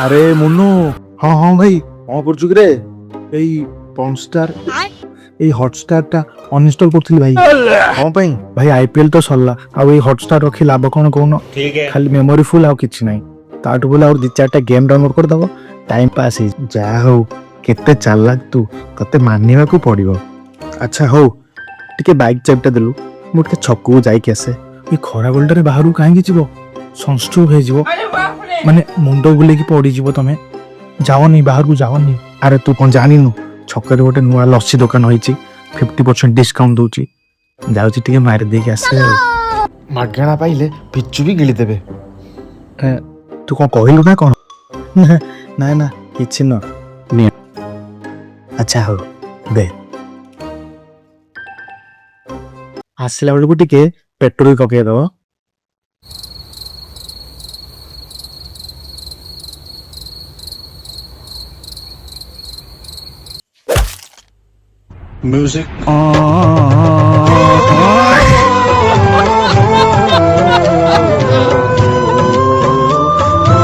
আরে মুন্নু, হ্যাঁ হ্যাঁ ভাই কଣ করଛୁ କିରେ? ଏଇ ପନ୍‌ଷ୍ଟାର ଏଇ ହଟଷ୍ଟାରଟା ଅନଇନଷ୍ଟଲ କରୁଥିଲି ଭାଇ। କଣ ପାଇଁ? ଭାଇ IPL ତ ସରିଲା, ଆଉ ଏଇ ହଟଷ୍ଟାର ରଖି ଲାଭ କଣ କହୁନ? ଖାଲି ମେମୋରି ଫୁଲ ଆଉ କିଛି ନାହିଁ। ତାଠୁ ବୋଲେ ଆଉ 2-4ଟା ଗେମ୍ ଡାଉନଲୋଡ କରିଦବ, ଟାଇମ ପାସ୍ ହେଇ। ଯାହା ହଉ କେତେ ଚାଲାକ ତୁ, ତତେ ମାନିବାକୁ ପଡିବ। ଆଚ୍ଛା ହଉ, ଟିକେ ବାଇକ୍ ଚାବିଟା ଦେଲୁ, ମୁଁ ଟିକେ ଛକକୁ ଯାଇକି ଆସେ। ଏଇ ଖରା ବେଳଟାରେ ବାହାରକୁ କାହିଁକି ଯିବ? ସନଷ୍ଟ୍ରୋକ ହେଇଯିବ, ମାନେ ମୁଣ୍ଡ ବୁଲେଇକି ପଡିଯିବ। ତମେ ଯାଅନି, ବାହାରକୁ ଯାଅନି। ଆରେ ତୁ କଣ ଜାଣିନୁ, ଛକରେ ଗୋଟେ ନୂଆ ଲସି ଦୋକାନ ହେଇଛି, 50% ଡିସକାଉଣ୍ଟ ଦଉଛି। ଯାଉଛି ଟିକେ ମାରି ଦେଇକି ଆସେ। ମାଗଣା ପାଇଲେ ପିଚୁ ବି ଗିଳିଦେବେ। ତୁ କଣ କହିଲୁ ନା କଣ? ନା ନା କିଛି ନୁହଁ। ଆଚ୍ଛା ହଉ ଦେ। ଆସିଲା ବେଳକୁ ଟିକେ ପେଟ୍ରୋଲ ପକେଇଦବ। Music.